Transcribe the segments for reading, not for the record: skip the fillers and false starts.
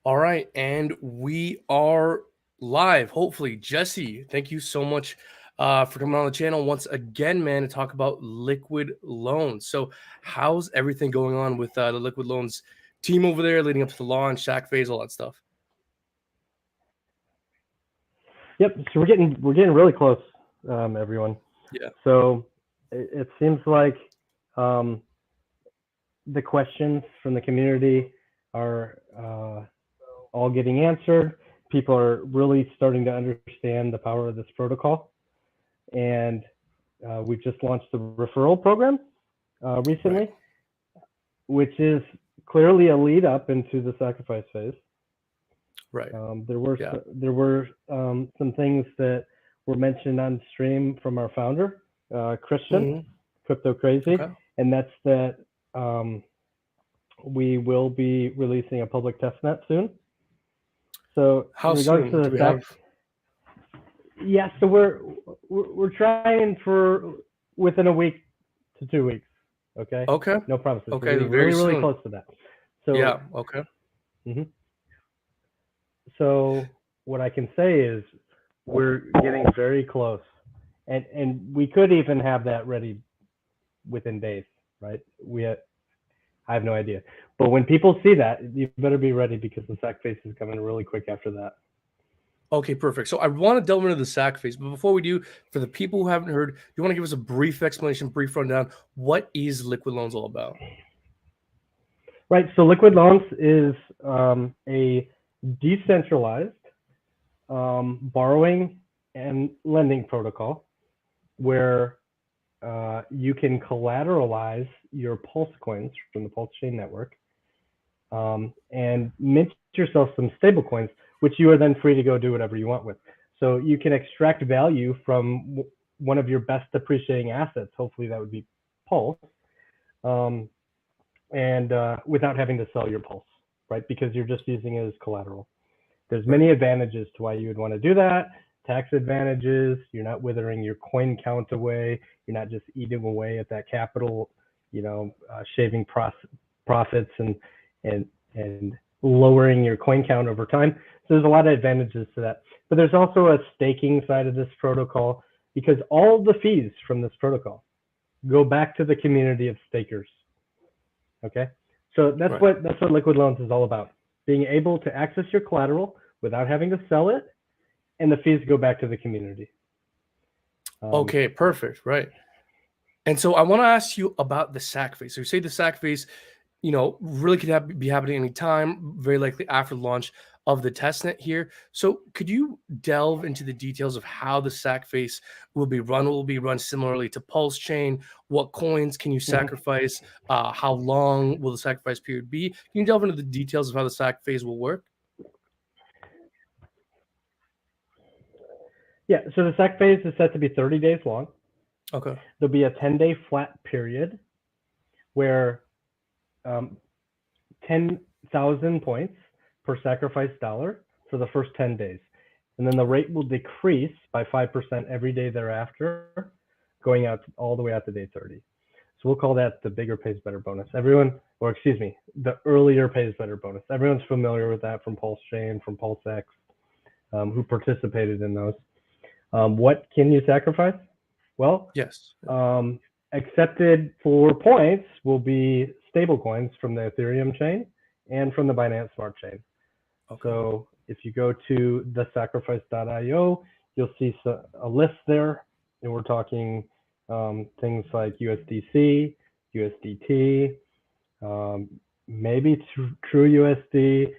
All right, and we are live. Hopefully, Jesse, thank you so much for coming on the channel once again, man, to talk about liquid loans. So, how's everything going on with the liquid loans team over there, leading up to the launch, SAC phase, all that stuff? Yep. So we're getting really close, everyone. Yeah. So it seems like the questions from the community are all getting answered. People are really starting to understand the power of this protocol, and we've just launched the referral program recently, Right. which is clearly a lead up into the sacrifice phase. Right. There were some things that were mentioned on stream from our founder, Christian, Crypto Crazy, Okay. and that's that we will be releasing a public testnet soon. So How in regards soon to do we the have? yeah, so we're trying for within a week to 2 weeks. Okay. Okay. No promises. Okay. We're Very really soon. close to that. So Yeah. Okay. So what I can say is we're getting very close, and we could even have that ready within days, right? I have no idea, but when people see that, you better be ready because the SAC phase is coming really quick after that. Okay, perfect. So I want to delve into the SAC phase, but before we do, for the people who haven't heard, you want to give us a brief explanation, brief rundown. What is liquid loans all about? Right. So liquid loans is a decentralized borrowing and lending protocol where you can collateralize your Pulse coins from the Pulse chain network and mint yourself some stable coins, which you are then free to go do whatever you want with. So you can extract value from one of your best appreciating assets. Hopefully that would be Pulse, and without having to sell your Pulse, right? Because you're just using it as collateral. There's many advantages to why you would want to do that. Tax advantages, you're not withering your coin count away. You're not just eating away at that capital, shaving profits and lowering your coin count over time. So there's a lot of advantages to that. But there's also a staking side of this protocol because all the fees from this protocol go back to the community of stakers. Okay, so that's what liquid loans is all about. Being able to access your collateral without having to sell it, and the fees go back to the community. Okay, perfect. Right. And so I want to ask you about the SAC phase. So you say the SAC phase, really could be happening anytime, very likely after launch of the testnet here. So could you delve into the details of how the SAC phase will be run? Will it be run similarly to Pulse Chain? What coins can you sacrifice? How long will the sacrifice period be? Can you delve into the details of how the SAC phase will work? Yeah, so the SAC phase is set to be 30 days long. Okay. There'll be a 10-day flat period where 10,000 points per sacrificed dollar for the first 10 days. And then the rate will decrease by 5% every day thereafter, going out all the way out to day 30. So we'll call that the bigger pays better bonus. The earlier pays better bonus. Everyone's familiar with that from Pulse Chain, from PulseX, who participated in those. What can you sacrifice? Well, yes. Accepted for points will be stable coins from the Ethereum chain and from the Binance Smart Chain. Okay. So if you go to thesacrifice.io, you'll see a list there, and we're talking things like USDC, USDT, maybe TrueUSD,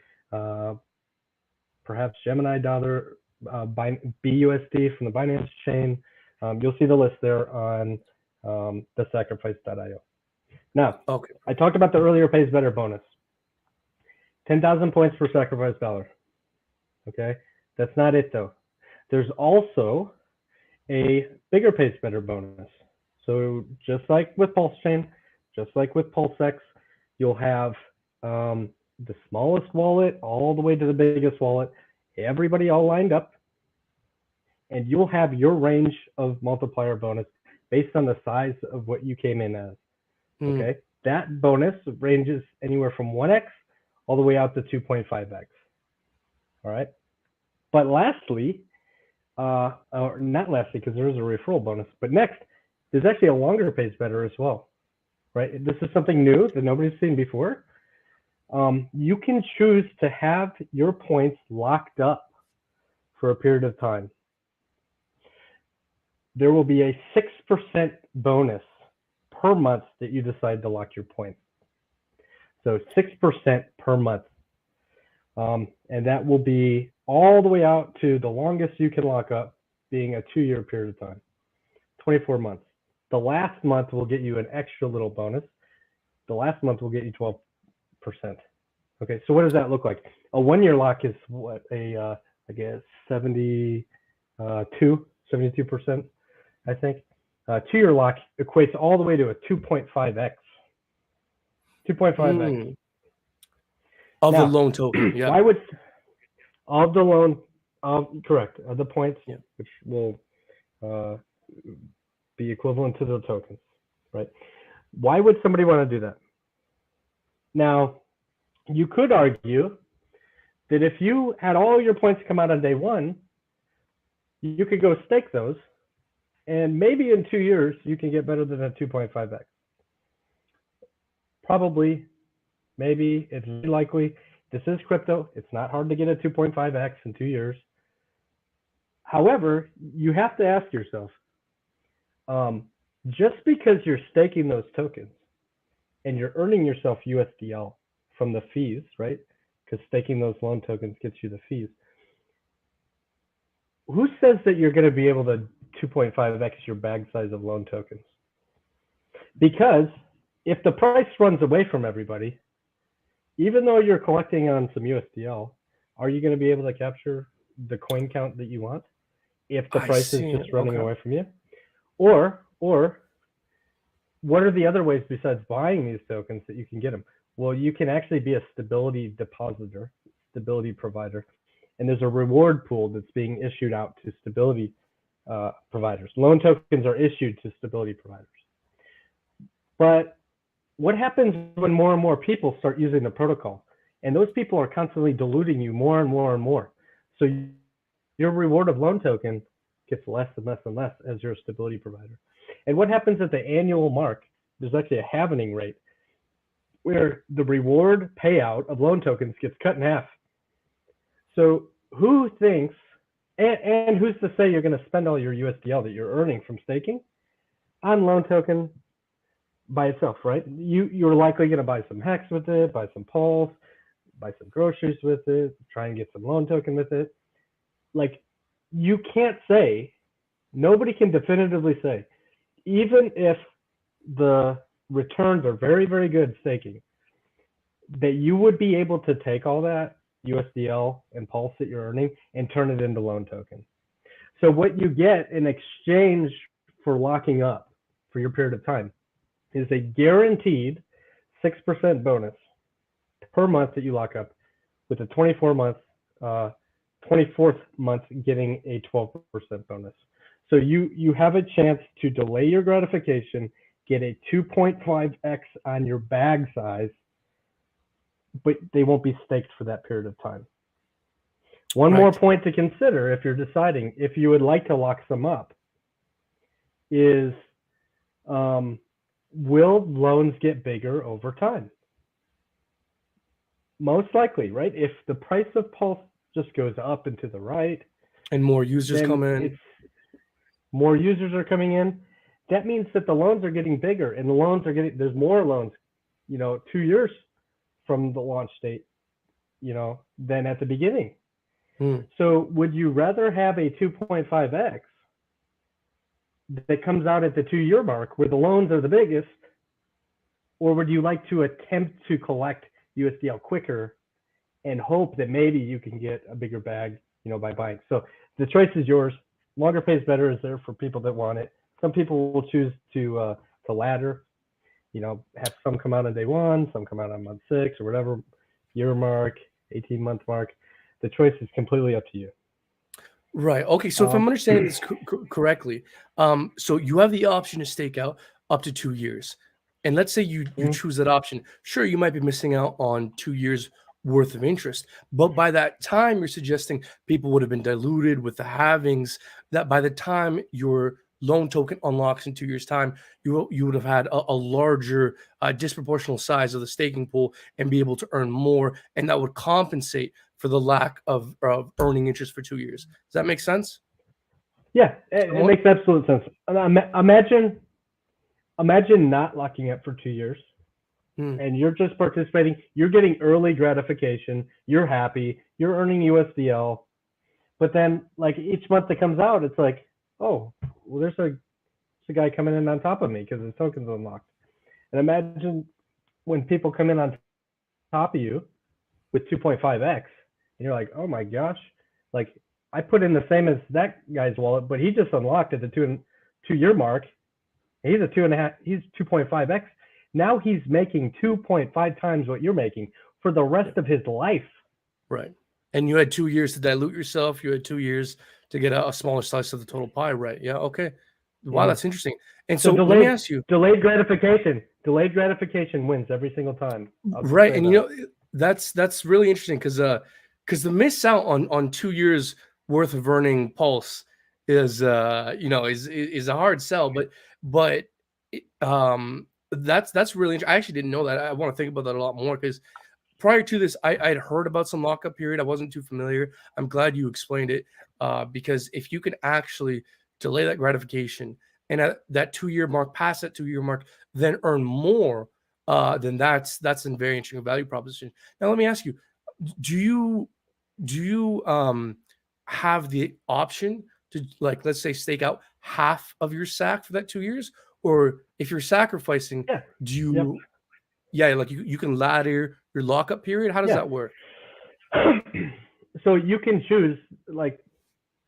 perhaps Gemini dollar, BUSD from the Binance chain. You'll see the list there on thesacrifice.io. Now, I talked about the earlier pays better bonus. 10,000 points per sacrificed dollar. Okay, that's not it though. There's also a bigger pays better bonus. So just like with Pulse Chain, just like with PulseX, you'll have the smallest wallet all the way to the biggest wallet, everybody all lined up, and you'll have your range of multiplier bonus based on the size of what you came in as. Okay, that bonus ranges anywhere from 1x all the way out to 2.5x. All right. But lastly, or not lastly, because there is a referral bonus, but next, there's actually a longer pays better as well, right? This is something new that nobody's seen before. You can choose to have your points locked up for a period of time. There will be a 6% bonus per month that you decide to lock your points. So 6% per month. And that will be all the way out to the longest you can lock up, being a 2-year period of time, 24 months. The last month will get you an extra little bonus. The last month will get you 12%. Okay, so what does that look like? A 1-year lock is what, I guess 72%, I think. 2-year lock equates all the way to a 2.5x. 2.5x. Of now, the loan token, yeah. Why would, of the loan, correct, of the points, yeah. which will be equivalent to the tokens, right? Why would somebody want to do that? Now, you could argue that if you had all your points come out on day one, you could go stake those, and maybe in 2 years, you can get better than a 2.5x. Probably, maybe, it's likely. This is crypto. It's not hard to get a 2.5x in 2 years. However, you have to ask yourself, just because you're staking those tokens and you're earning yourself USDL from the fees, right? Because staking those loan tokens gets you the fees. Who says that you're going to be able to 2.5x your bag size of loan tokens? Because if the price runs away from everybody, even though you're collecting on some USDL, are you going to be able to capture the coin count that you want if the price is just running away from you? Or what are the other ways besides buying these tokens that you can get them? Well, you can actually be a stability depositor, stability provider, and there's a reward pool that's being issued out to stability providers. Loan tokens are issued to stability providers. But what happens when more and more people start using the protocol? And those people are constantly diluting you more and more and more. So your reward of loan token gets less and less and less as your stability provider. And what happens at the annual mark? There's actually a halvening rate where the reward payout of loan tokens gets cut in half. So who thinks, and who's to say you're going to spend all your USDL that you're earning from staking on loan token by itself, right? You're likely going to buy some Hex with it, buy some Pulse, buy some groceries with it, try and get some loan token with it. Like, you can't say, nobody can definitively say, even if the returns are very, very good staking, that you would be able to take all that USDL and Pulse that you're earning and turn it into loan token. So what you get in exchange for locking up for your period of time is a guaranteed 6% bonus per month that you lock up, with a 24th month getting a 12% bonus. So you have a chance to delay your gratification, get a 2.5x on your bag size, but they won't be staked for that period of time. One more point to consider if you're deciding if you would like to lock some up is, will loans get bigger over time? Most likely, right? If the price of Pulse just goes up and to the right, and more users come in, more users are coming in, that means that the loans are getting bigger, and the loans are getting, there's more loans, 2 years from the launch date, than at the beginning. So would you rather have a 2.5x that comes out at the 2-year mark where the loans are the biggest, or would you like to attempt to collect USDL quicker and hope that maybe you can get a bigger bag, by buying? So the choice is yours. Longer pays better is there for people that want it. Some people will choose to ladder, have some come out on day 1, some come out on month 6 or whatever, year mark, 18-month mark. The choice is completely up to you. Right. Okay. So if I'm understanding this correctly, so you have the option to stake out up to 2 years. And let's say you choose that option. Sure, you might be missing out on 2 years worth of interest. But by that time, you're suggesting people would have been diluted with the halvings, that by the time your loan token unlocks in 2 years' time, you would have had a larger disproportional size of the staking pool and be able to earn more, and that would compensate for the lack of earning interest for 2 years. Does that make sense? Yeah, it makes absolute sense. Imagine not locking up for 2 years, and you're just participating. You're getting early gratification. You're happy. You're earning USDL, but then like each month that comes out, it's like, oh, well, there's a guy coming in on top of me because his token's unlocked. And imagine when people come in on top of you with 2.5x, and you're like, oh my gosh, like I put in the same as that guy's wallet, but he just unlocked at the 2 year mark. He's a 2.5x. Now he's making 2.5 times what you're making for the rest of his life. Right. And you had 2 years to dilute yourself. You had 2 years to get a smaller slice of the total pie, right? Yeah. Okay. Wow, that's interesting. And so let me ask you, delayed gratification wins every single time. Right. And you know, that's really interesting because the miss out on 2 years worth of earning Pulse is is a hard sell, but that's really interesting. I actually didn't know that. I want to think about that a lot more because prior to this, I'd heard about some lockup period. I wasn't too familiar. I'm glad you explained it, because if you can actually delay that gratification and at that 2 year mark, past that 2 year mark, then earn more, then that's a very interesting value proposition. Now, let me ask you, do you have the option to, like, let's say, stake out half of your SAC for that 2 years, or if you're sacrificing, do you? Yeah, like you can ladder your lockup period. How does that work? So you can choose, like,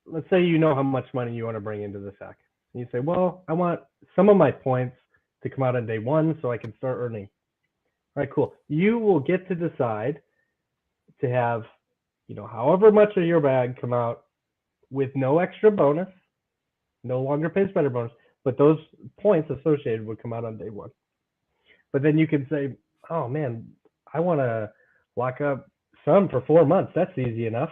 let's say you know how much money you want to bring into the SAC. And you say, well, I want some of my points to come out on day one so I can start earning. All right, cool. You will get to decide to have, however much of your bag come out with no extra bonus, no longer pays better bonus, but those points associated would come out on day one. But then you can say, oh man, I want to lock up some for 4 months. That's easy enough.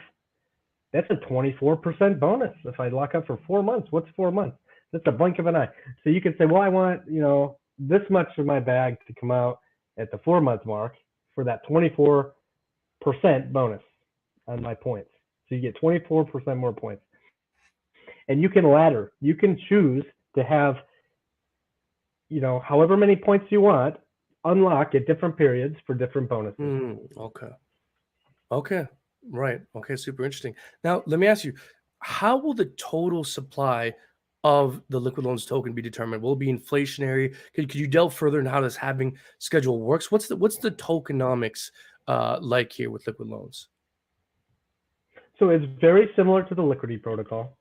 That's a 24% bonus. If I lock up for 4 months, what's 4 months? That's a blink of an eye. So you can say, well, I want, this much of my bag to come out at the 4 month mark for that 24% bonus on my points. So you get 24% more points. And you can ladder. You can choose to have, however many points you want, unlock at different periods for different bonuses. Okay. Right. Okay. Super interesting. Now, let me ask you, how will the total supply of the liquid loans token be determined? Will it be inflationary? Could you delve further into how this halving schedule works? What's the tokenomics like here with liquid loans? So it's very similar to the Liquidity protocol,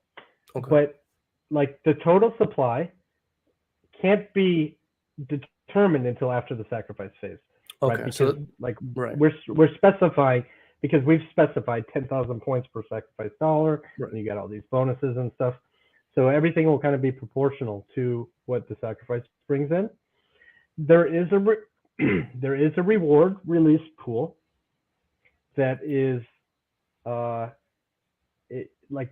but like the total supply can't be determined until after the sacrifice phase. Okay. Because we're specifying, because we've specified 10,000 points per sacrifice dollar, and you got all these bonuses and stuff. So everything will kind of be proportional to what the sacrifice brings in. There is a reward release pool that is like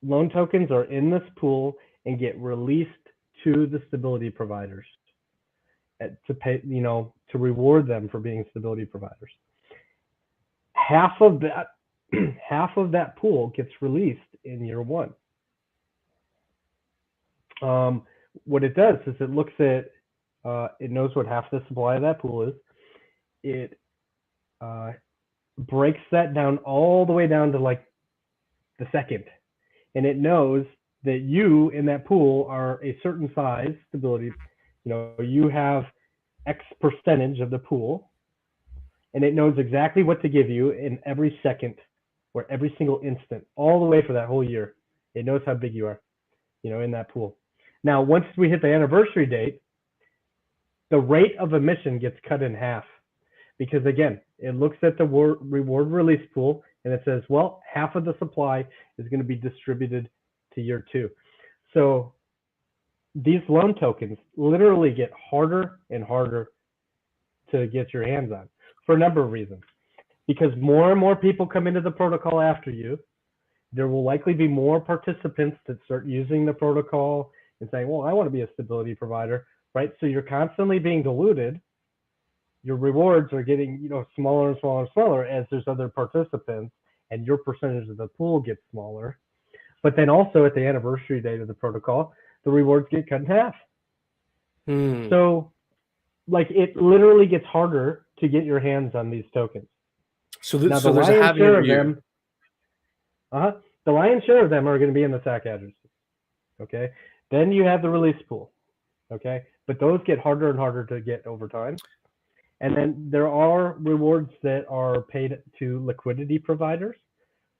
loan tokens are in this pool and get released to the stability providers to pay, to reward them for being stability providers. Half of that pool gets released in year one. What it does is it looks at, it knows what half the supply of that pool is. It breaks that down all the way down to like the second. And it knows that you in that pool are a certain size stability. You have X percentage of the pool, and it knows exactly what to give you in every second or every single instant, all the way for that whole year. It knows how big you are, in that pool. Now, once we hit the anniversary date, the rate of emission gets cut in half, because again, it looks at the reward release pool and it says, well, half of the supply is going to be distributed to year two. So these loan tokens literally get harder and harder to get your hands on for a number of reasons. because more and more people come into the protocol after you. There will likely be more participants that start using the protocol and saying, well, I want to be a stability provider, right? So you're constantly being diluted. Your rewards are getting, smaller and smaller and smaller as there's other participants, and your percentage of the pool gets smaller. But then also at the anniversary date of the protocol, the rewards get cut in half. So like it literally gets harder to get your hands on these tokens. So, now so the there's a lion's halving share every of year. them, the lion's share of them are going to be in the SAC addresses. Okay. Then you have the release pool. Okay. But those get harder and harder to get over time. And then there are rewards that are paid to liquidity providers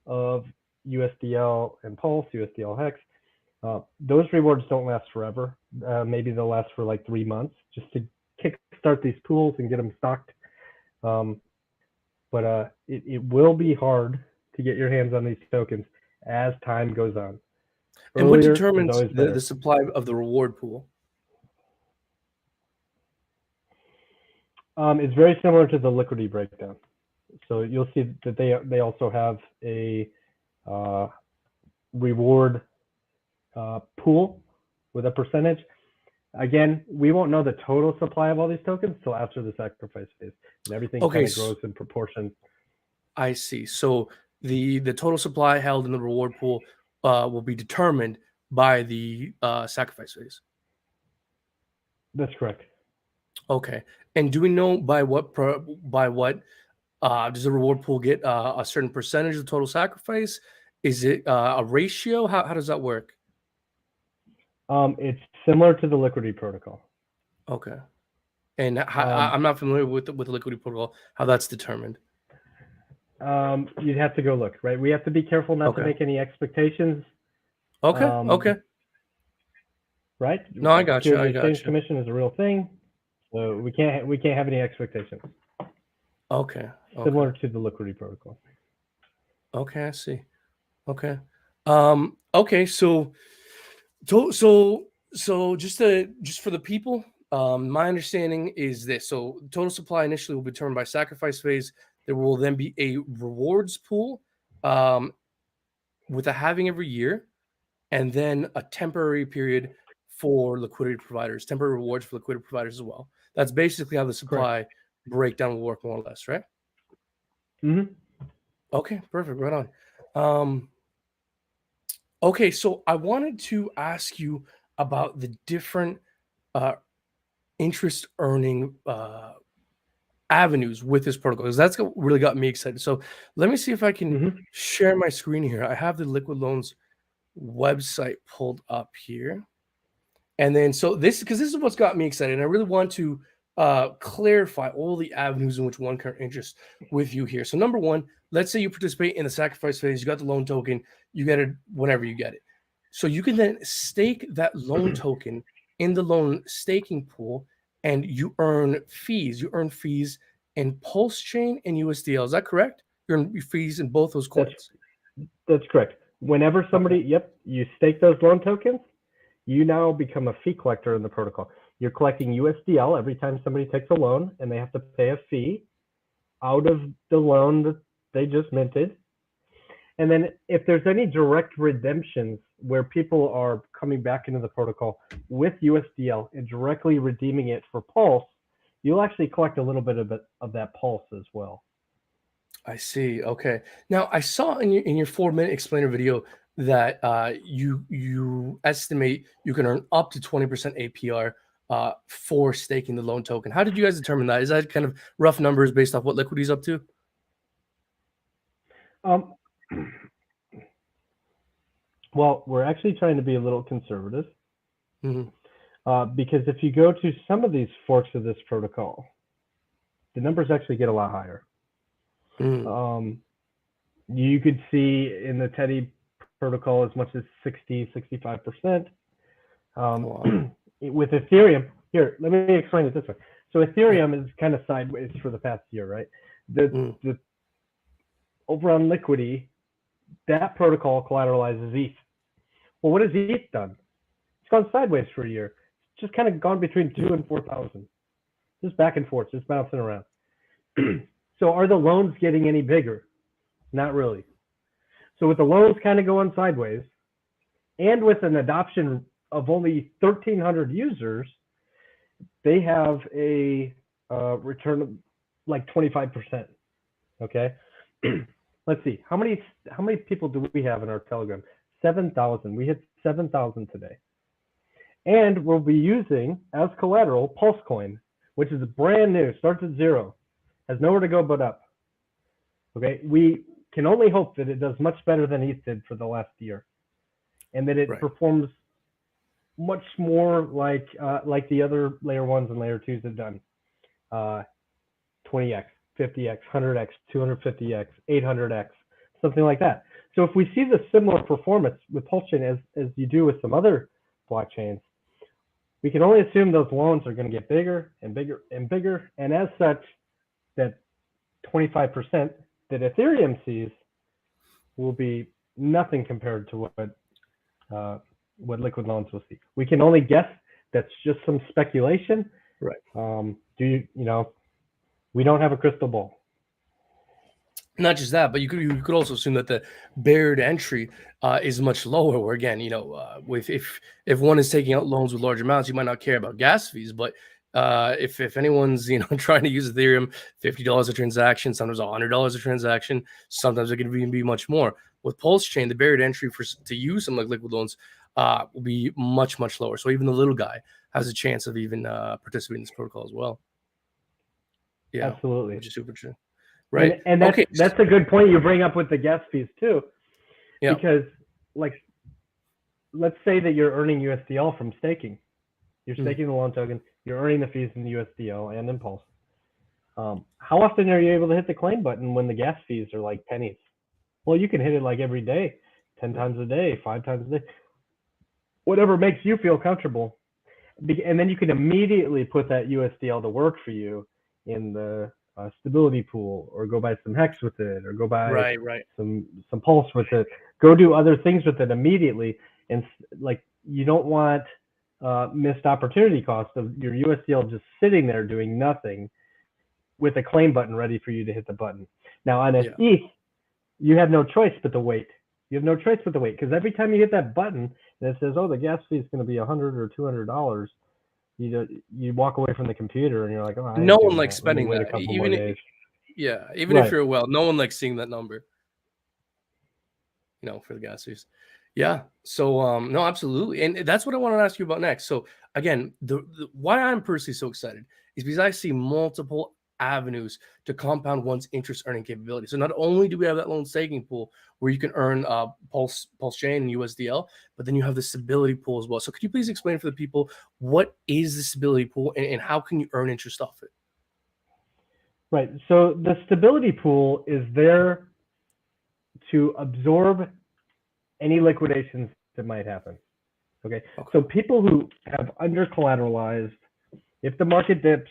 of USDL and Pulse, USDL Hex. Those rewards don't last forever. Maybe they'll last for like 3 months just to kickstart these pools and get them stocked. But it will be hard to get your hands on these tokens as time goes on. And what determines the supply of the reward pool? It's very similar to the liquidity breakdown. So you'll see that they also have a reward pool with a percentage. Again, we won't know the total supply of all these tokens till after the sacrifice phase, and everything kind of grows in proportion. I see. So the total supply held in the reward pool will be determined by the sacrifice phase. That's correct. Okay. And do we know by what does the reward pool get a certain percentage of the total sacrifice? Is it a ratio? How does that work? It's similar to the liquidity protocol. Okay. And I'm not familiar with the liquidity protocol, how that's determined. You'd have to go look, right? We have to be careful not to make any expectations. Okay. Okay. Right? No, I got you. The Exchange Commission is a real thing, so we can't have any expectations. Okay. Similar to the liquidity protocol. Okay, I see. Okay. Okay. So just for the people, my understanding is this. So total supply initially will be determined by sacrifice phase. There will then be a rewards pool with a halving every year, and then a temporary period for liquidity providers, temporary rewards for liquidity providers as well. That's basically how the supply breakdown will work, more or less, right? Mm-hmm. Okay, perfect. Right on. Okay, so I wanted to ask you about the different interest earning avenues with this protocol, because that's what really got me excited. So let me see if I can share my screen here. I have the Liquid Loans website pulled up here. And then this is what's got me excited. And I really want to clarify all the avenues in which one can interest with you here. So number one, let's say you participate in the sacrifice phase, you got the loan token, you get it whenever you get it. So you can then stake that loan token in the loan staking pool, and you earn fees. You earn fees in Pulse Chain and USDL. Is that correct? You earn fees in both those coins. That's correct. Whenever somebody, you stake those loan tokens, you now become a fee collector in the protocol. You're collecting USDL every time somebody takes a loan, and they have to pay a fee out of the loan that they just minted. And then if there's any direct redemptions where people are coming back into the protocol with USDL and directly redeeming it for Pulse, you'll actually collect a little bit of that Pulse as well. I see. Okay. Now I saw in your 4-minute explainer video that you estimate you can earn up to 20% APR for staking the loan token. How did you guys determine that? Is that kind of rough numbers based off what Liquidity's up to? Well, we're actually trying to be a little conservative because if you go to some of these forks of this protocol, the numbers actually get a lot higher. You could see in the Teddy protocol as much as 60-65%. With Ethereum, here, let me explain it this way. So Ethereum is kind of sideways for the past year, right? The over on Liquidity, that protocol collateralizes ETH. Well, what has ETH done? It's gone sideways for a year. It's just kind of gone between 2,000 and 4,000, just back and forth, just bouncing around. So are the loans getting any bigger? Not really. So with the loans kind of going sideways, and with an adoption of only 1,300 users, they have a return of like 25%. Okay. Let's see. How many people do we have in our Telegram? 7,000. We hit 7,000 today. And we'll be using as collateral PulseCoin, which is brand new, starts at 0, has nowhere to go but up. Okay. We can only hope that it does much better than ETH did for the last year, and that it performs much more like the other layer 1s and layer 2s have done. 20x, 50x, 100x, 250x, 800x, something like that. So if we see the similar performance with PulseChain as you do with some other blockchains, we can only assume those loans are going to get bigger and bigger and bigger, and as such, that 25% that Ethereum sees will be nothing compared to what liquid loans will see. We can only guess. That's just some speculation. Right. We don't have a crystal ball. Not just that, but you could also assume that the barrier to entry is much lower. Where again, with if one is taking out loans with large amounts, you might not care about gas fees. But if anyone's trying to use Ethereum, $50 a transaction, sometimes $100 a transaction, sometimes it can even be much more. With PulseChain, the barrier to entry to use some like liquid loans will be much lower. So even the little guy has a chance of even participating in this protocol as well. Yeah, absolutely, which is super true. Right. And that's a good point you bring up with the gas fees too. Yeah. Because let's say that you're earning USDL from staking. You're staking the loan token, you're earning the fees in the USDL and in Pulse. How often are you able to hit the claim button when the gas fees are like pennies? Well, you can hit it like every day, 10 times a day, 5 times a day, whatever makes you feel comfortable. And then you can immediately put that USDL to work for you in the stability pool, or go buy some Hex with it, or go buy some Pulse with it, go do other things with it immediately. And like, you don't want missed opportunity cost of your USDL just sitting there doing nothing with a claim button ready for you to hit the button. Now on an ETH, you have no choice but to wait. You have no choice but to wait, because every time you hit that button and it says, oh, the gas fee is going to be $100 or $200, you walk away from the computer and you're like, oh, no one likes spending that. Even if you're well, no one likes seeing that number. For the gas fees. Yeah. So no, absolutely, and that's what I want to ask you about next. So again, the why I'm personally so excited is because I see multiple avenues to compound one's interest earning capability. So not only do we have that loan staking pool where you can earn PulseChain and USDL, but then you have the stability pool as well. So could you please explain for the people, what is the stability pool and how can you earn interest off it? Right. So the stability pool is there to absorb any liquidations that might happen. Okay. So people who have under collateralized, if the market dips,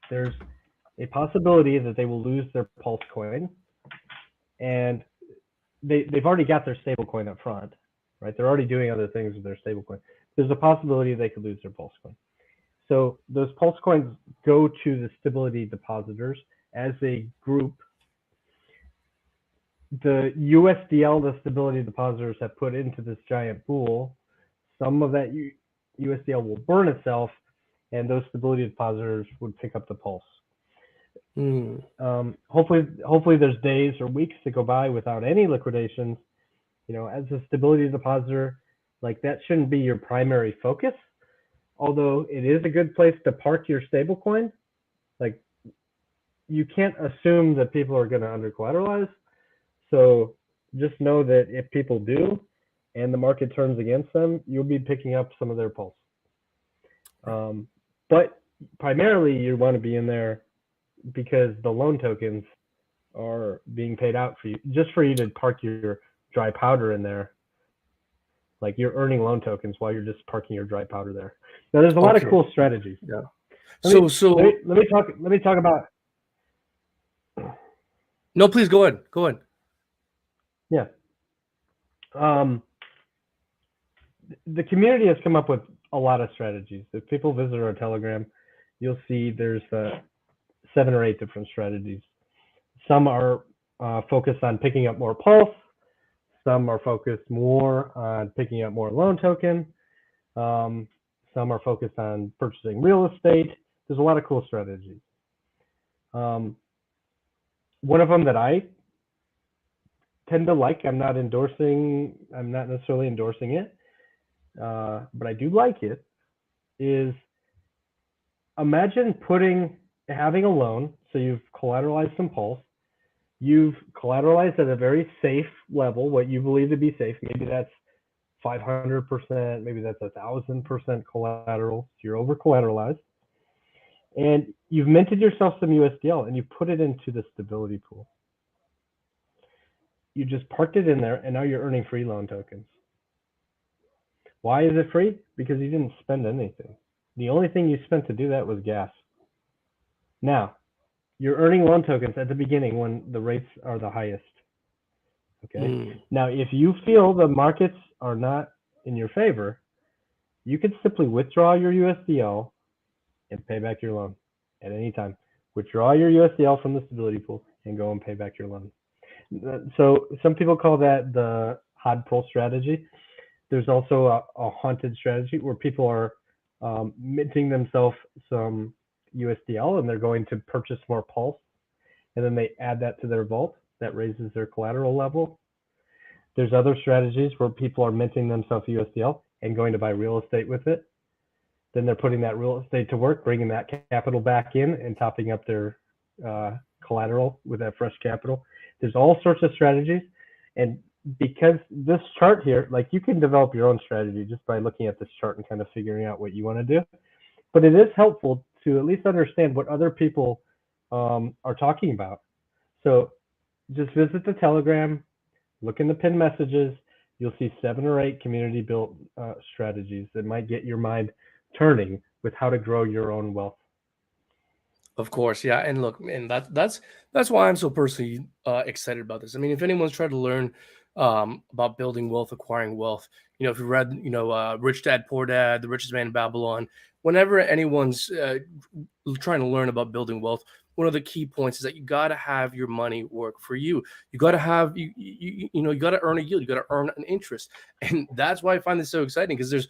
there's a possibility that they will lose their Pulse coin, and they've already got their stable coin up front, right? They're already doing other things with their stable coin. There's a possibility they could lose their Pulse coin. So those Pulse coins go to the stability depositors as a group. The USDL, the stability depositors have put into this giant pool, some of that USDL will burn itself, and those stability depositors would pick up the Pulse. Hopefully there's days or weeks that go by without any liquidations. As a stability depositor, like, that shouldn't be your primary focus, although it is a good place to park your stablecoin. Like, you can't assume that people are going to under collateralize. So just know that if people do and the market turns against them, you'll be picking up some of their Pulse. But primarily you want to be in there because the loan tokens are being paid out for you, just for you to park your dry powder in there. Like, you're earning loan tokens while you're just parking your dry powder there. Now there's a lot of cool strategies. Yeah. Let me talk about. No, please go ahead. Go ahead. Yeah. The community has come up with a lot of strategies. If people visit our Telegram, you'll see there's 7 or 8 different strategies. Some are focused on picking up more Pulse. Some are focused more on picking up more loan token. Some are focused on purchasing real estate. There's a lot of cool strategies. One of them that I tend to like, I'm not necessarily endorsing it, but I do like it, is imagine having a loan. So you've collateralized some Pulse. You've collateralized at a very safe level, what you believe to be safe. Maybe that's 500%, maybe that's 1,000% collateral. So you're over collateralized. And you've minted yourself some USDL and you put it into the stability pool. You just parked it in there and now you're earning free loan tokens. Why is it free? Because you didn't spend anything. The only thing you spent to do that was gas. Now, you're earning loan tokens at the beginning when the rates are the highest. Okay. Now, if you feel the markets are not in your favor, you could simply withdraw your USDL and pay back your loan at any time. Withdraw your USDL from the stability pool and go and pay back your loan. So some people call that the hard pull strategy. There's also a haunted strategy where people are minting themselves some USDL and they're going to purchase more Pulse, and then they add that to their vault. That raises their collateral level. There's other strategies where people are minting themselves USDL and going to buy real estate with it. Then they're putting that real estate to work, bringing that capital back in and topping up their collateral with that fresh capital. There's all sorts of strategies. And because this chart here, like, you can develop your own strategy just by looking at this chart and kind of figuring out what you want to do. But it is helpful to at least understand what other people are talking about. So just visit the Telegram, look in the pinned messages. You'll see 7 or 8 community built strategies that might get your mind turning with how to grow your own wealth. Of course, yeah, and look, and that's why I'm so personally excited about this. I mean, if anyone's tried to learn about building wealth, acquiring wealth, if you read, Rich Dad Poor Dad, The Richest Man in Babylon, whenever anyone's trying to learn about building wealth, one of the key points is that you got to have your money work for you. You got to have you got to earn a yield. You got to earn an interest, and that's why I find this so exciting, because there's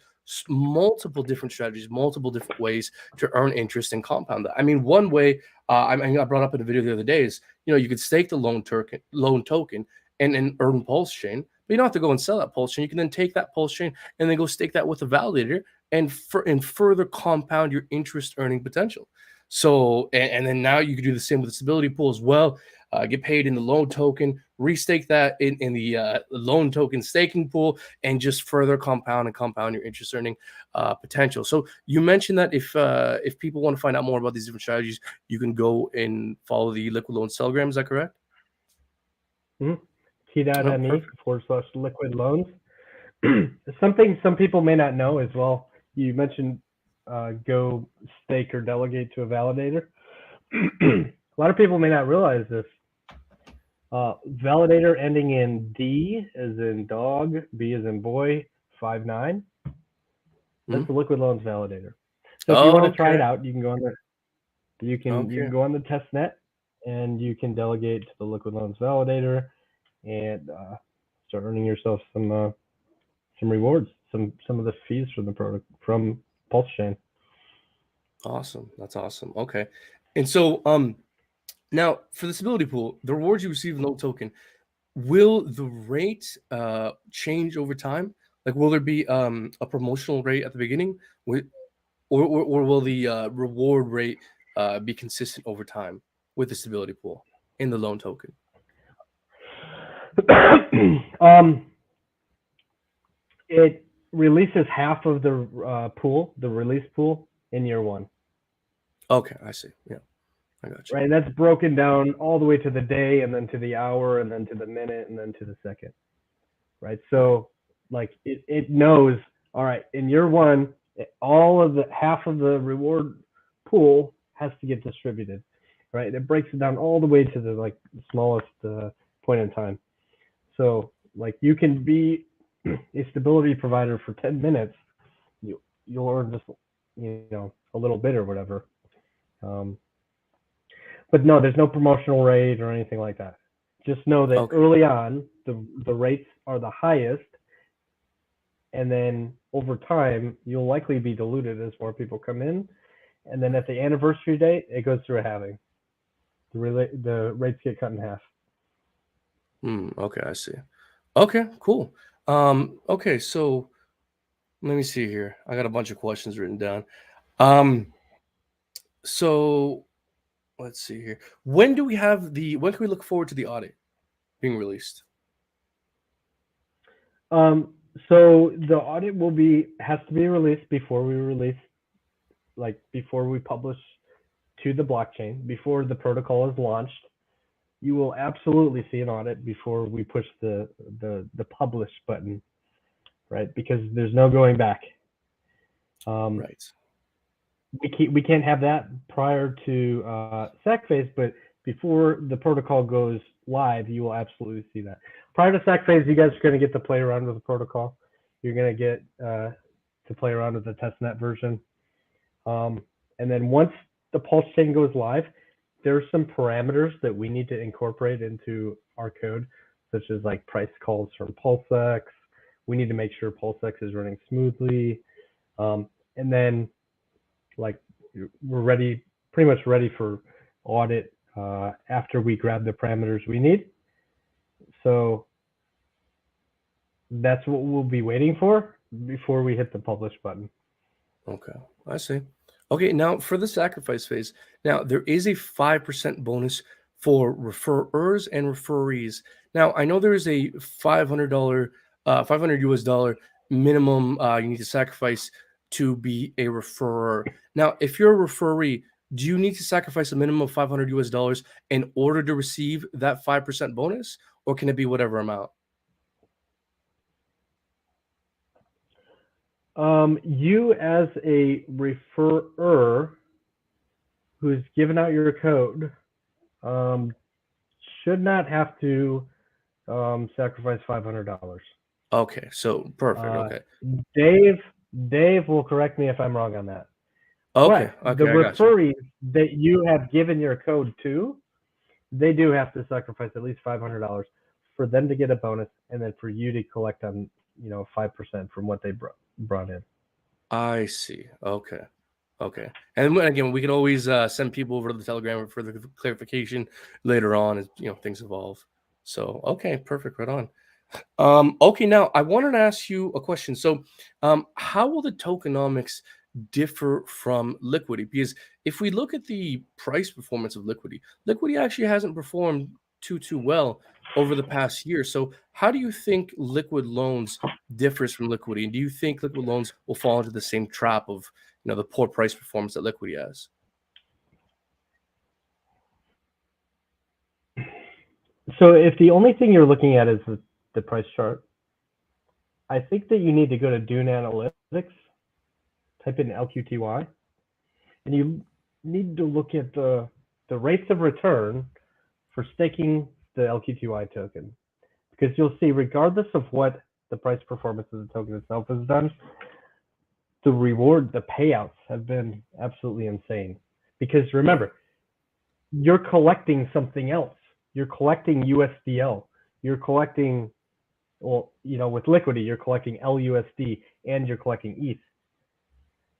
multiple different strategies, multiple different ways to earn interest and compound that. I mean, one way I brought up in a video the other day is you could stake the loan token and earn Pulse chain, but you don't have to go and sell that Pulse chain. You can then take that Pulse chain and then go stake that with a validator and further compound your interest earning potential. So, and then now you can do the same with the stability pool as well. Get paid in the loan token, restake that in the loan token staking pool, and just further compound your interest earning potential. So you mentioned that if people want to find out more about these different strategies, you can go and follow the Liquid Loans Telegram. Is that correct? Mm-hmm. T.me/liquid loans. Something some people may not know as well. You mentioned go stake or delegate to a validator. A lot of people may not realize this. Validator ending in D as in dog, B as in boy, 59. That's the Liquid Loans validator. So if you want to try it out, you can go on you can go on the test net and you can delegate to the Liquid Loans validator and start earning yourself some rewards, some of the fees from the product from Pulse Chain. Awesome. That's awesome. Okay. And so now for the stability pool, the rewards you receive in loan token, will the rate change over time? Like, will there be a promotional rate at the beginning, or will the reward rate be consistent over time with the stability pool in the loan token? It releases half of the pool, the release pool, in year 1. Okay, I see. Yeah, I got you. Right, and that's broken down all the way to the day, and then to the hour, and then to the minute, and then to the second. Right, so like it knows, all right, in year 1, all of the half of the reward pool has to get distributed. Right, it breaks it down all the way to the smallest point in time. So like you can be a stability provider for 10 minutes, you'll earn just a little bit or whatever. But no, there's no promotional rate or anything like that. Just know that Okay. early on, the rates are the highest, and then over time, you'll likely be diluted as more people come in. And then at the anniversary date, it goes through a halving. The rates get cut in half. Okay, I see. Okay, cool. Okay, so let me see here. I got a bunch of questions written down. So let's see here. When can we look forward to the audit being released? So the audit has to be released before we publish to the blockchain, before the protocol is launched. You will absolutely see an audit before we push the publish button, right? Because there's no going back. Right. We can't have that prior to SAC phase, but before the protocol goes live, you will absolutely see that. Prior to SAC phase, you guys are going to get to play around with the protocol. You're going to get to play around with the testnet version. And then once the Pulse chain goes live, there's some parameters that we need to incorporate into our code, such as like price calls from PulseX. We need to make sure PulseX is running smoothly. And then like we're pretty much ready for audit after we grab the parameters we need. So that's what we'll be waiting for before we hit the publish button. Okay, I see. Okay, now for the sacrifice phase, now there is a 5% bonus for referrers and referees. Now I know there is a $500 $500 minimum you need to sacrifice to be a referrer. Now, if you're a referee, do you need to sacrifice a minimum of $500 in order to receive that 5% bonus, or can it be whatever amount? You as a referrer who's given out your code should not have to sacrifice $500. Okay, so perfect. Okay. Dave will correct me if I'm wrong on that. Okay, But okay, the I got you. referees that you have given your code to, they do have to sacrifice at least $500 for them to get a bonus, and then for you to collect on 5% from what they brought in. I see. Okay. Okay. And again, we can always send people over to the Telegram for the clarification later on as things evolve. So okay, perfect, right on. Okay, now I wanted to ask you a question. So how will the tokenomics differ from Liquidity? Because if we look at the price performance of Liquidity actually hasn't performed too well over the past year. So how do you think liquid loans differs from Liquidity? And do you think liquid loans will fall into the same trap of the poor price performance that Liquidity has? So if the only thing you're looking at is the price chart, I think that you need to go to Dune Analytics, type in LQTY, and you need to look at the rates of return for staking the LQTY token. Because you'll see, regardless of what the price performance of the token itself has done, the payouts have been absolutely insane. Because remember, you're collecting something else. You're collecting USDL. You're collecting, with Liquidity, you're collecting LUSD and you're collecting ETH,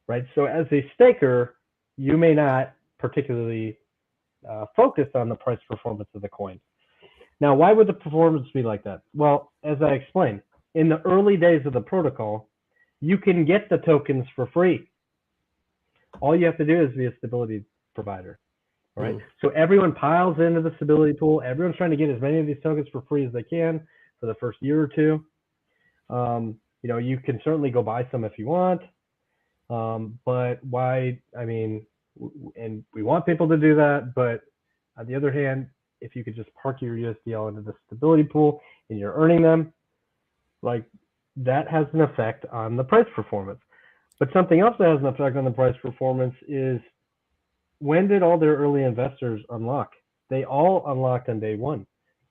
right? So as a staker, you may not particularly focus on the price performance of the coin. Now, why would the performance be like that? Well, as I explained, in the early days of the protocol, you can get the tokens for free. All you have to do is be a stability provider, all right? So everyone piles into the stability pool. Everyone's trying to get as many of these tokens for free as they can for the first year or two. You can certainly go buy some if you want, but why? I mean, and we want people to do that, but on the other hand, if you could just park your USDL into the stability pool and you're earning them, like that has an effect on the price performance. But something else that has an effect on the price performance is, when did all their early investors unlock? They all unlocked on day one.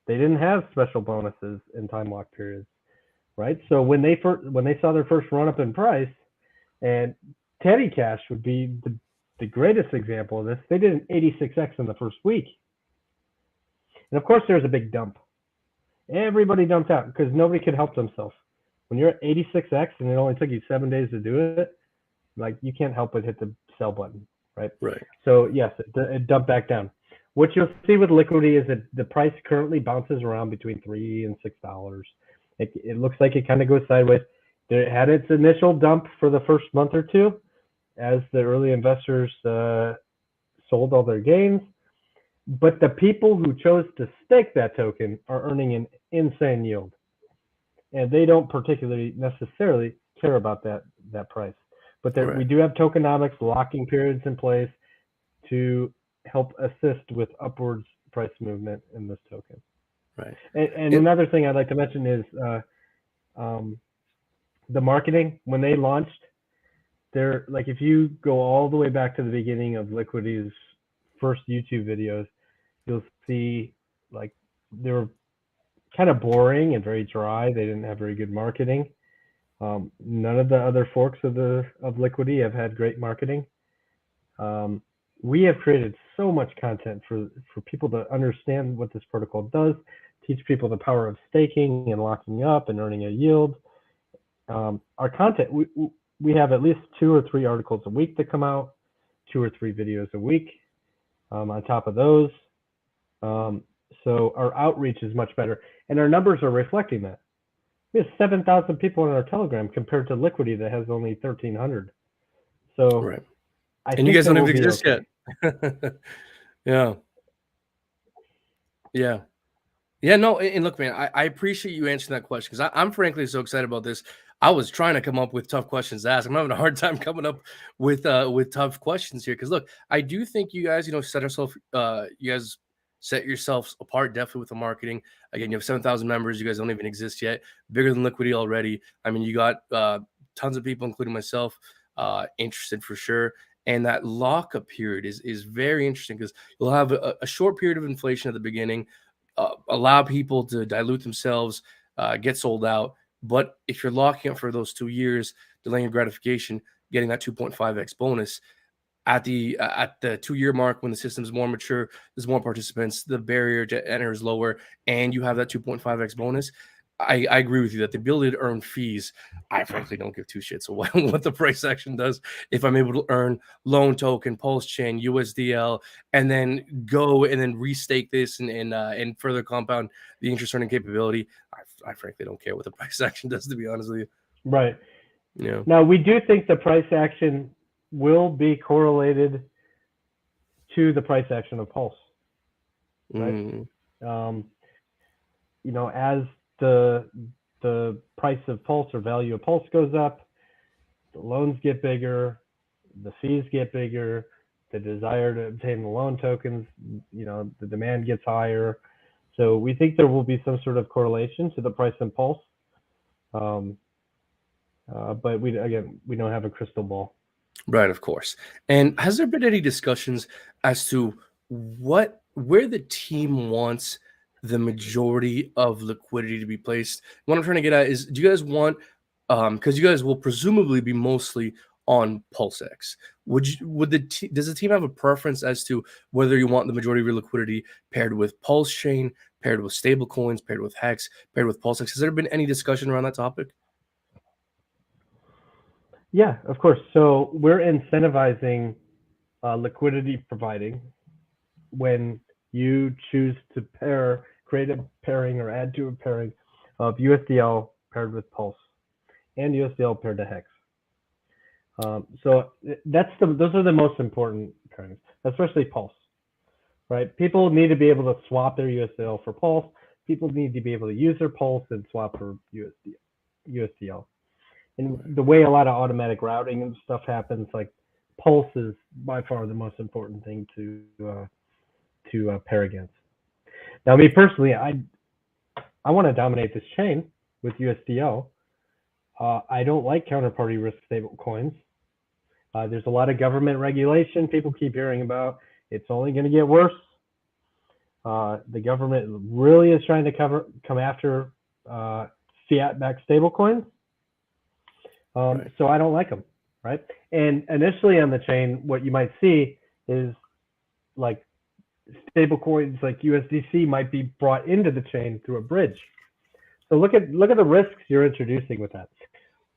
They didn't have special bonuses in time lock periods, right? So when they saw their first run up in price, and Teddy Cash would be the greatest example of this, they did an 86x in the first week. And of course, there's a big dump. Everybody dumped out because nobody could help themselves. When you're at 86x and it only took you 7 days to do it, like you can't help but hit the sell button, right? Right. So yes, it dumped back down. What you'll see with Liquidity is that the price currently bounces around between $3 and $6. It looks like it kind of goes sideways. It had its initial dump for the first month or two as the early investors sold all their gains. But the people who chose to stake that token are earning an insane yield. And they don't particularly necessarily care about that price. But we do have tokenomics locking periods in place to help assist with upwards price movement in this token. Right. And another thing I'd like to mention is the marketing. When they launched, they're like, if you go all the way back to the beginning of Liquidity's first YouTube videos, you'll see like they were kind of boring and very dry. They didn't have very good marketing. None of the other forks of Liquidity have had great marketing. We have created so much content for people to understand what this protocol does, teach people the power of staking and locking up and earning a yield. Our content, we have at least 2 or 3 articles a week that come out, 2 or 3 videos a week on top of those. So our outreach is much better, and our numbers are reflecting that. We have 7,000 people in our Telegram compared to Liquidity that has only 1,300. So, right. And you guys don't even exist yet. Yeah. Yeah. Yeah, no, and look, man, I appreciate you answering that question because I'm frankly so excited about this. I was trying to come up with tough questions to ask. I'm having a hard time coming up with tough questions here because look, I do think you guys, you guys set yourselves apart definitely with the marketing. Again, you have 7,000 members. You guys don't even exist yet. Bigger than Liquidity already. I mean, you got tons of people, including myself, interested for sure. And that lockup period is very interesting because you'll have a short period of inflation at the beginning. Allow people to dilute themselves, get sold out. But if you're locking up for those 2 years, delaying your gratification, getting that 2.5x bonus at the 2-year mark when the system is more mature, there's more participants, the barrier to enter is lower, and you have that 2.5x bonus. I agree with you that the ability to earn fees, I frankly don't give 2 shits what the price action does. If I'm able to earn loan token, pulse chain, USDL, and then go and then restake this and further compound the interest earning capability, I frankly don't care what the price action does, to be honest with you. Right. Yeah. Now, we do think the price action will be correlated to the price action of Pulse. Right. As the price of Pulse or value of Pulse goes up, the loans get bigger, the fees get bigger, the desire to obtain the loan tokens, the demand gets higher. So we think there will be some sort of correlation to the price and Pulse. But we don't have a crystal ball. Right, of course. And has there been any discussions as to where the team wants the majority of liquidity to be placed? What I'm trying to get at is, do you guys want, because you guys will presumably be mostly on PulseX, does the team have a preference as to whether you want the majority of your liquidity paired with Pulse Chain, paired with stable coins, paired with Hex, paired with PulseX? Has there been any discussion around that topic? Yeah, of course. So we're incentivizing liquidity providing when you choose to create a pairing or add to a pairing of USDL paired with Pulse and USDL paired to Hex. So those are the most important pairings, especially Pulse, right? People need to be able to swap their USDL for Pulse. People need to be able to use their Pulse and swap for USDL. And the way a lot of automatic routing and stuff happens, like Pulse is by far the most important thing to pair against. Now, me personally, I want to dominate this chain with USDL. I don't like counterparty risk stable coins. There's a lot of government regulation people keep hearing about. It's only going to get worse. The government really is trying to come after fiat-backed stable coins. Right. So I don't like them. right? And initially on the chain, what you might see is like stable coins like USDC might be brought into the chain through a bridge. So look at the risks you're introducing with that.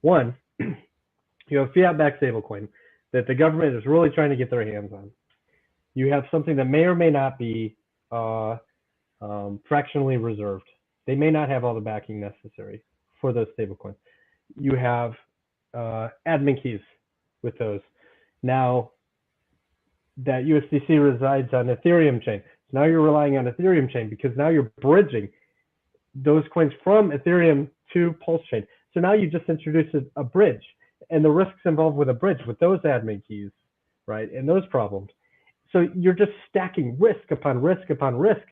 One, you have fiat-backed stablecoin that the government is really trying to get their hands on. You have something that may or may not be fractionally reserved. They may not have all the backing necessary for those stablecoins. You have admin keys with those. Now that USDC resides on Ethereum chain. So now you're relying on Ethereum chain because now you're bridging those coins from Ethereum to Pulse chain. So now you just introduced a bridge, and the risks involved with a bridge with those admin keys, right, and those problems. So you're just stacking risk upon risk upon risk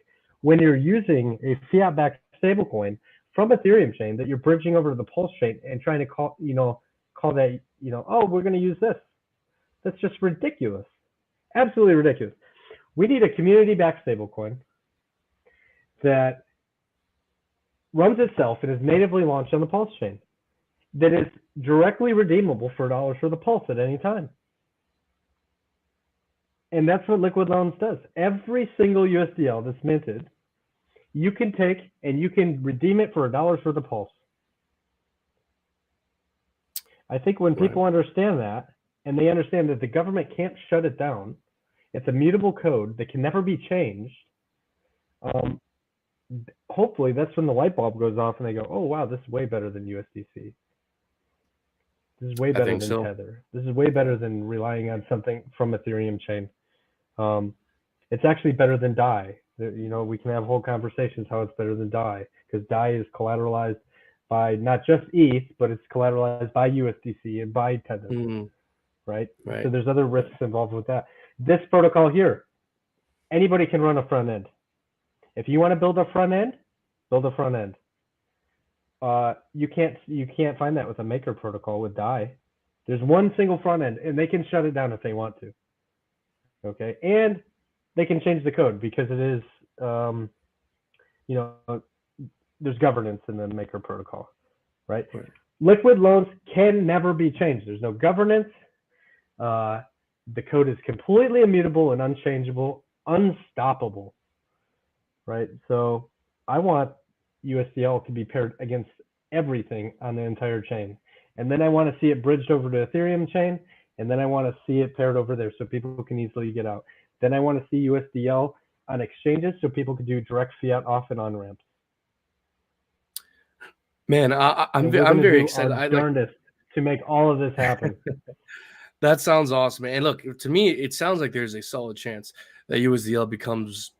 when you're using a fiat-backed stablecoin from Ethereum chain that you're bridging over to the Pulse chain and trying to call that, oh, we're going to use this. That's just ridiculous. Absolutely ridiculous. We need a community-backed stablecoin that runs itself and is natively launched on the Pulse chain that is directly redeemable for dollars for the Pulse at any time. And that's what Liquid Loans does. Every single USDL that's minted, you can take and you can redeem it for $1 for the Pulse. I think when people understand that, and they understand that the government can't shut it down, it's a mutable code that can never be changed, hopefully that's when the light bulb goes off and they go, oh, wow, this is way better than USDC. This is way better than Tether. This is way better than relying on something from Ethereum chain. It's actually better than DAI. We can have whole conversations how it's better than DAI, because DAI is collateralized by not just ETH, but it's collateralized by USDC and by Tether, right? So there's other risks involved with that. This protocol here, anybody can run a front end. If you want to build a front end, build a front end. You can't find that with a maker protocol with DAI. There's one single front end, and they can shut it down if they want to. Okay, and they can change the code because it is, there's governance in the maker protocol, right? Liquid Loans can never be changed. There's no governance. The code is completely immutable and unchangeable, unstoppable, right? So I want USDL to be paired against everything on the entire chain. And then I want to see it bridged over to Ethereum chain. And then I want to see it paired over there so people can easily get out. Then I want to see USDL on exchanges so people can do direct fiat off and on ramps. Man, I'm very excited. Our darndest to make all of this happen. That sounds awesome. And look, to me, it sounds like there's a solid chance that USDL becomes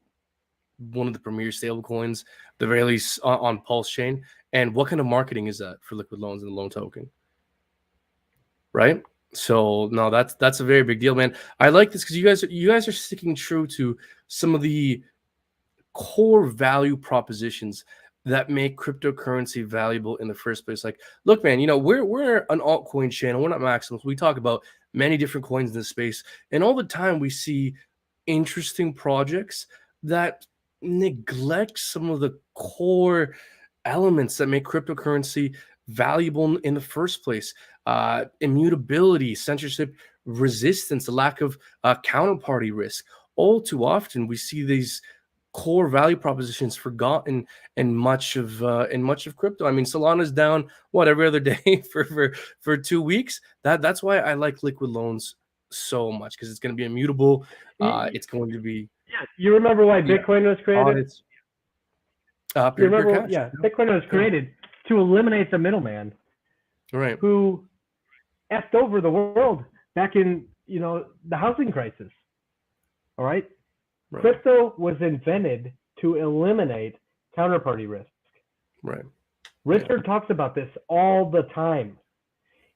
one of the premier stablecoins, the very least on Pulse chain. And what kind of marketing is that for Liquid Loans and the loan token? Right? So no, that's a very big deal, man. I like this because you guys are sticking true to some of the core value propositions that make cryptocurrency valuable in the first place. Like, look, man, we're an altcoin channel. We're not Maximus. We talk about many different coins in this space, and all the time we see interesting projects that neglect some of the core elements that make cryptocurrency valuable in the first place. Immutability, censorship, resistance, the lack of counterparty risk. All too often we see these core value propositions forgotten in much of crypto. I mean, Solana's down every other day for 2 weeks. That's why I like Liquid Loans so much, because it's going to be immutable. It's going to be. Yeah, you remember why Bitcoin was created? Audits. Bitcoin was created to eliminate the middleman, right? Who effed over the world back in the housing crisis. All right. Crypto was invented to eliminate counterparty risk. Right. Richard talks about this all the time.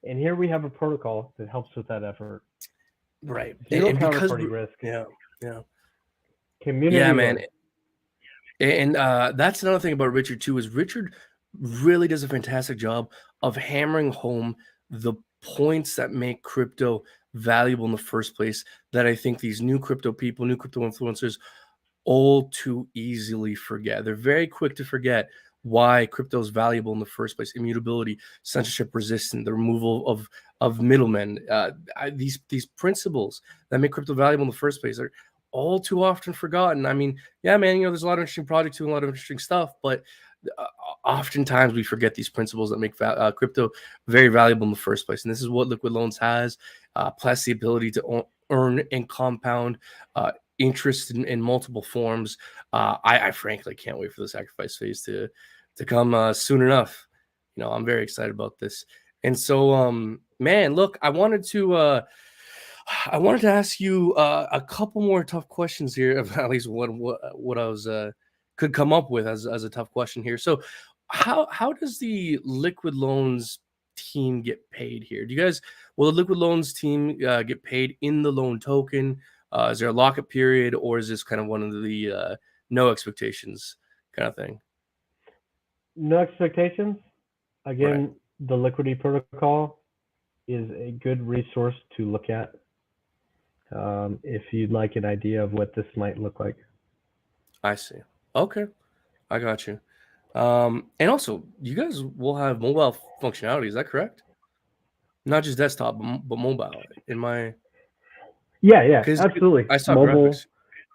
And here we have a protocol that helps with that effort. Right. Zero counterparty risk. Yeah. Community. Yeah, man. And that's another thing about Richard too, is Richard really does a fantastic job of hammering home the points that make crypto valuable in the first place, that I think these new crypto influencers all too easily forget. They're very quick to forget why crypto is valuable in the first place: immutability, censorship resistant, the removal of middlemen. These principles that make crypto valuable in the first place are all too often forgotten. I mean, yeah, man, there's a lot of interesting projects doing a lot of interesting stuff, but oftentimes we forget these principles that make crypto very valuable in the first place. And this is what Liquid Loans has, plus the ability to earn and compound interest in multiple forms. I frankly can't wait for the sacrifice phase to come soon enough. I'm very excited about this. And so, man, look, I wanted to ask you a couple more tough questions here, at least what I was could come up with as a tough question here. So, how does the Liquid Loans team get paid here? Will the Liquid Loans team get paid in the loan token? Is there a lockup period, or is this kind of one of the no expectations kind of thing? No expectations. Again, the Liquidity protocol is a good resource to look at if you'd like an idea of what this might look like. I see. Okay, I got you. And also, you guys will have mobile functionality. Is that correct? Not just desktop, but mobile. Yeah, absolutely. I saw mobile,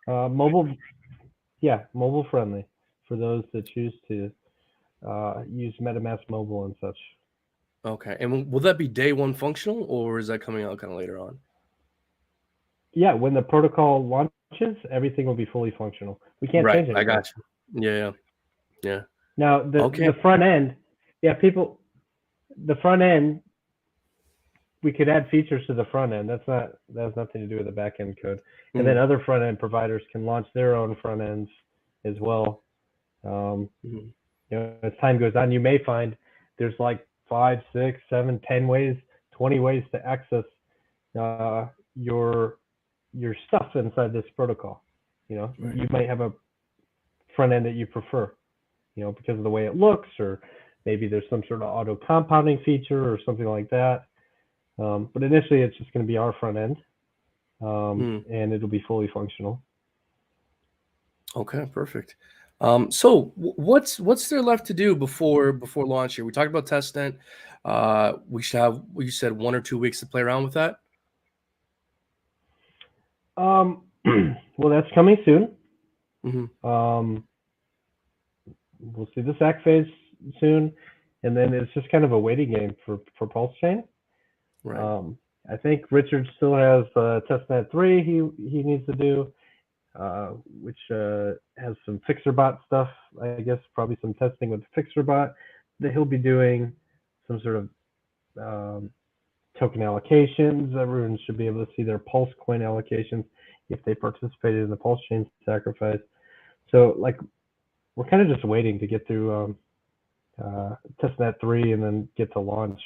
graphics. Mobile friendly for those that choose to use MetaMask mobile and such. Okay, and will that be day one functional, or is that coming out kind of later on? Yeah, when the protocol launches, everything will be fully functional. We can't change anything. I got you. Yeah. Now the front end, the front end, we could add features to the front end. That has nothing to do with the back end code. And then other front end providers can launch their own front ends as well. As time goes on, you may find there's like 5, 6, 7, 10 ways, 20 ways to access your stuff inside this protocol. You might have a front end that you prefer, because of the way it looks, or maybe there's some sort of auto compounding feature or something like that. But initially, it's just going to be our front end, and it'll be fully functional. Okay, perfect. So what's there left to do before launch here? We talked about testnet. We should have, you said, 1 or 2 weeks to play around with that. Well, that's coming soon. We'll see the SAC phase soon, and then it's just kind of a waiting game for Pulse Chain. Right. I think Richard still has testnet 3 he needs to do, which has some FixerBot stuff. I guess probably some testing with FixerBot that he'll be doing, some sort of token allocations. Everyone should be able to see their Pulse coin allocations if they participated in the Pulse Chain sacrifice. So we're kind of just waiting to get through testnet 3 and then get to launch,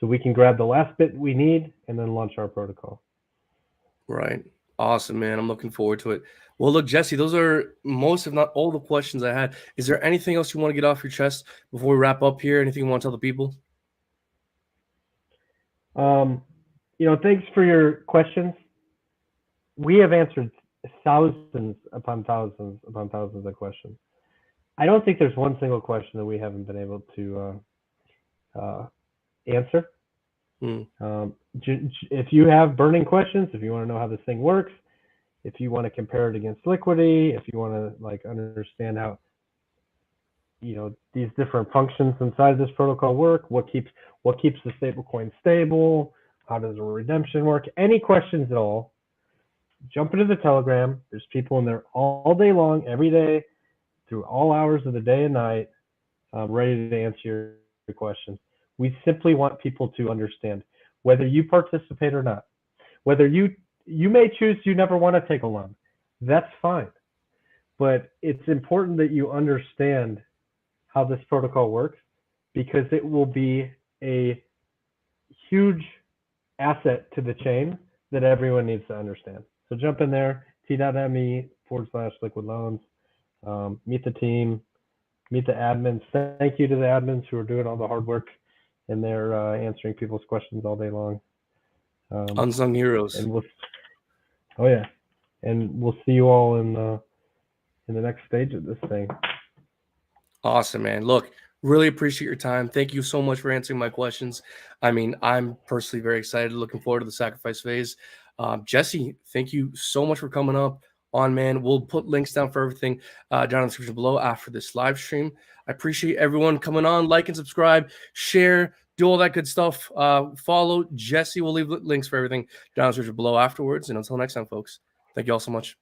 so we can grab the last bit we need and then launch our protocol. Right. Awesome, man. I'm looking forward to it. Well, look, Jesse, those are most, if not all, the questions I had. Is there anything else you want to get off your chest before we wrap up here? Anything you want to tell the people? Thanks for your questions. We have answered thousands upon thousands upon thousands of questions. I don't think there's one single question that we haven't been able to answer. If you have burning questions, if you want to know how this thing works, if you want to compare it against Liquidity, if you want to understand how these different functions inside this protocol work, what keeps the stablecoin stable, how does a redemption work, any questions at all, jump into the Telegram. There's people in there all day long, every day, through all hours of the day and night, ready to answer your questions. We simply want people to understand, whether you participate or not, whether you may choose you never want to take a loan. That's fine. But it's important that you understand how this protocol works, because it will be a huge asset to the chain that everyone needs to understand. So jump in there, t.me/liquid loans, meet the team, meet the admins. Thank you to the admins who are doing all the hard work, and they're answering people's questions all day long. Unsung heroes. And we'll see you all in the next stage of this thing. Awesome, man. Look, really appreciate your time. Thank you so much for answering my questions. I mean, I'm personally very excited, looking forward to the sacrifice phase. Jesse, thank you so much for coming up on, man. We'll put links down for everything down in the description below after this live stream. I appreciate everyone coming on. Like and subscribe, share, do all that good stuff. Follow Jesse. We'll leave links for everything down in the description below afterwards. And until next time, folks, thank you all so much.